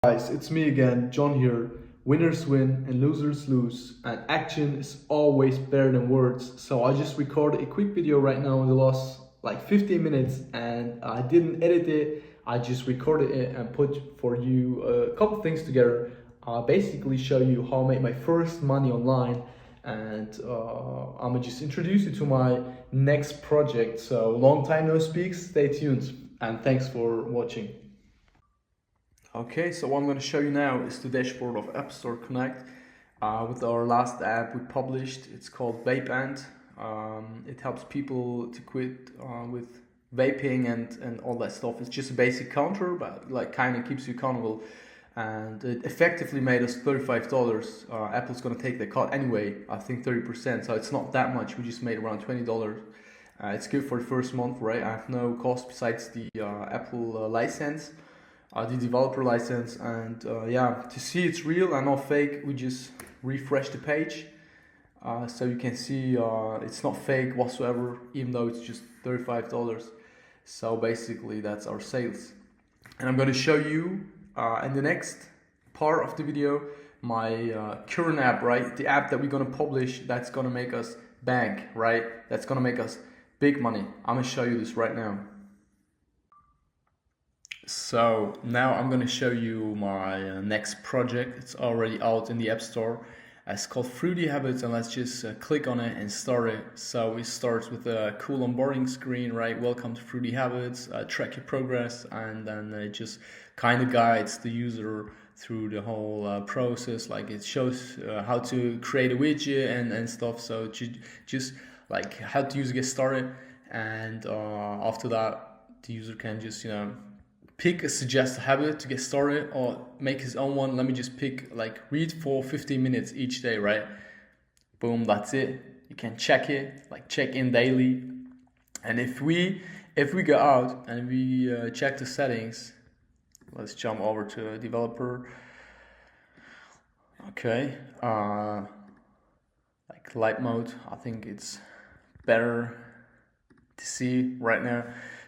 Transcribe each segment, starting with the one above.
Guys, it's me again, John here. Winners win and losers lose, and action is always better than words. So I just recorded a quick video right now in the last like 15 minutes, and I didn't edit it. I just recorded it and put for you a couple things together. Basically show you how I made my first money online, and I'm gonna just introduce you to my next project. So long time no speak. Stay tuned, and thanks for watching. Okay, so what I'm going to show you now is the dashboard of App Store Connect. With our last app we published, it's called VapeAnt. It helps people to quit with vaping and all that stuff. It's just a basic counter, but like kind of keeps you accountable. And it effectively made us $35. Apple's going to take the cut anyway, I think 30%, so it's not that much. We just made around $20. It's good for the first month, right? I have no cost besides the Apple license. The developer license, and yeah, to see it's real and not fake, we just refresh the page, so you can see it's not fake whatsoever, even though it's just $35. So basically that's our sales, and I'm going to show you in the next part of the video my current app, right? The app that we're going to publish, that's going to make us bank, right? That's going to make us big money. I'm going to show you this right now. So now I'm going to show you my next project. It's already out in the App Store. It's called Fruity Habits, and let's just click on it and start it. So it starts with a cool onboarding screen, right? Welcome to Fruity Habits, track your progress, and then it just kind of guides the user through the whole process. Like it shows how to create a widget and stuff. So just like how to use it, get started, and after that the user can just pick a suggested habit to get started or make his own one. Let me just pick like read for 15 minutes each day, right? Boom, that's it. You can check it, like check in daily. And if we go out and we check the settings, let's jump over to a developer. Okay, like light mode, I think it's better to see right now.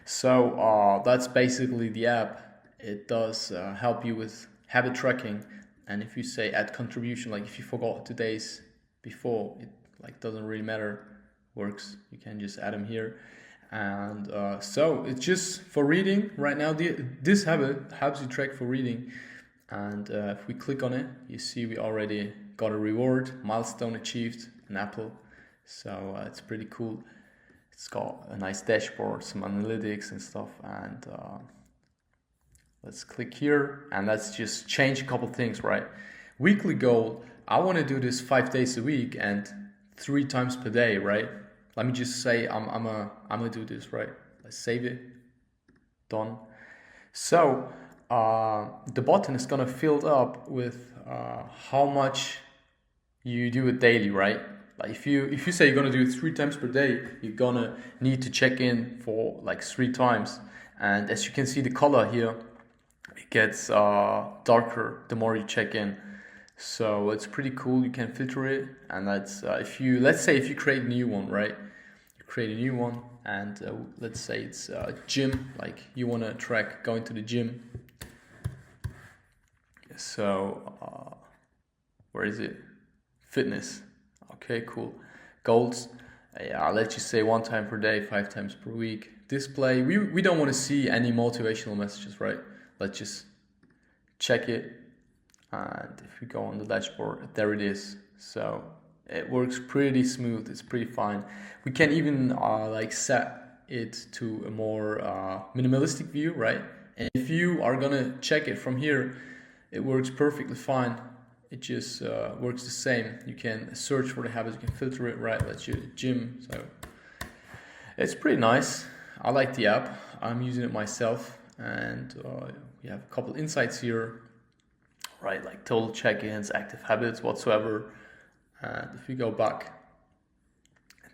So that's basically the app. It does help you with habit tracking, and if you say add contribution, like if you forgot today's before, it like doesn't really matter, works. You can just add them here, and so it's just for reading right now. This habit helps you track for reading, and if we click on it, you see we already got a reward, milestone achieved, an apple. So it's pretty cool. It's got a nice dashboard, some analytics and stuff, and let's click here and let's just change a couple things, right? Weekly goal, I want to do this 5 days a week and 3 times per day, right? Let me just say I'm gonna do this, right? Let's save it, done. So the button is gonna fill up with how much you do it daily, right? Like if you say you're gonna do it 3 times per day, you're gonna need to check in for like 3 times. And as you can see, the color here, it gets darker the more you check in. So it's pretty cool. You can filter it, and that's let's say if you create a new one, right? You create a new one, and let's say it's gym. Like you wanna track going to the gym. So where is it? Fitness. Okay, cool. Goals, I'll let you say 1 time per day, 5 times per week. Display, we don't want to see any motivational messages, right? Let's just check it, and if we go on the dashboard, there it is. So it works pretty smooth, it's pretty fine. We can even like set it to a more minimalistic view, right? And if you are gonna check it from here, it works perfectly fine. It just works the same. You can search for the habits, you can filter it, right? Let's use gym. So it's pretty nice. I like the app. I'm using it myself, and we have a couple insights here, right? Like total check-ins, active habits, whatsoever. And if we go back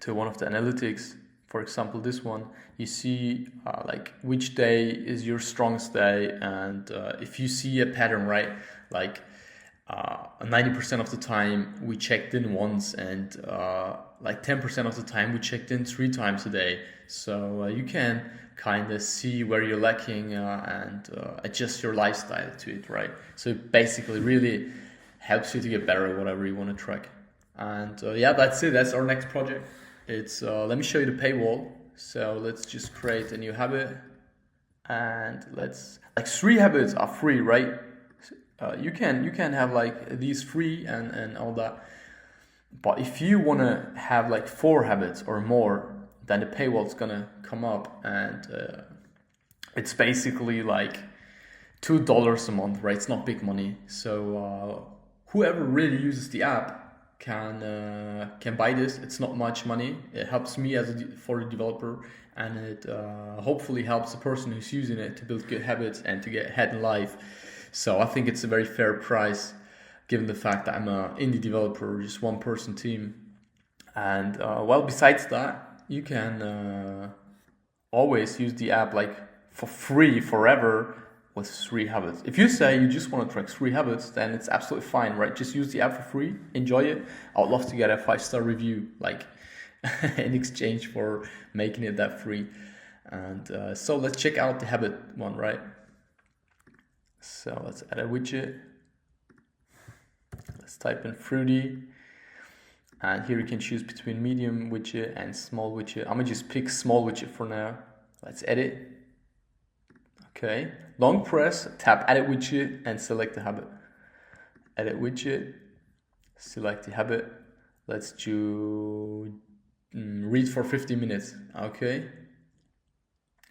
to one of the analytics, for example, this one, you see like which day is your strongest day, and if you see a pattern, right? Like 90% of the time we checked in once, and like 10% of the time we checked in 3 times a day. So you can kind of see where you're lacking and adjust your lifestyle to it, right? So it basically really helps you to get better at whatever you want to track. And yeah, that's it. That's our next project. It's let me show you the paywall. So let's just create a new habit, and let's, like, 3 habits are free, right? You can have like these free and all that. But if you want to have like 4 habits or more, then the paywall's gonna come up, and it's basically like $2 a month, right? It's not big money. So whoever really uses the app can buy this. It's not much money. It helps me for a developer, and it hopefully helps the person who's using it to build good habits and to get ahead in life. So I think it's a very fair price, given the fact that I'm an indie developer, just one-person team. And well, besides that, you can always use the app like for free forever with 3 habits. If you say you just want to track 3 habits, then it's absolutely fine, right? Just use the app for free, enjoy it. I would love to get a 5-star review, like in exchange for making it that free. And so let's check out the habit one, right? So let's add a widget. Let's type in fruity. And here you can choose between medium widget and small widget. I'm gonna just pick small widget for now. Let's edit. Okay, long press, tap edit widget and select the habit. Edit widget, select the habit. Let's do read for 50 minutes. Okay,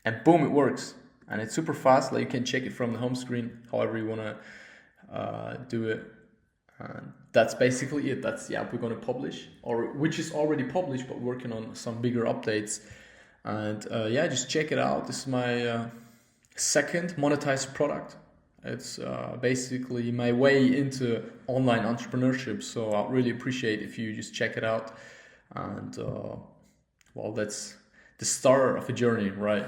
and boom, it works. And it's super fast. Like, you can check it from the home screen, however you want to do it. And that's basically it. That's the app we're going to publish, or which is already published, but working on some bigger updates. And yeah, just check it out. This is my second monetized product. It's basically my way into online entrepreneurship. So I really appreciate if you just check it out. And well, that's the start of a journey, right?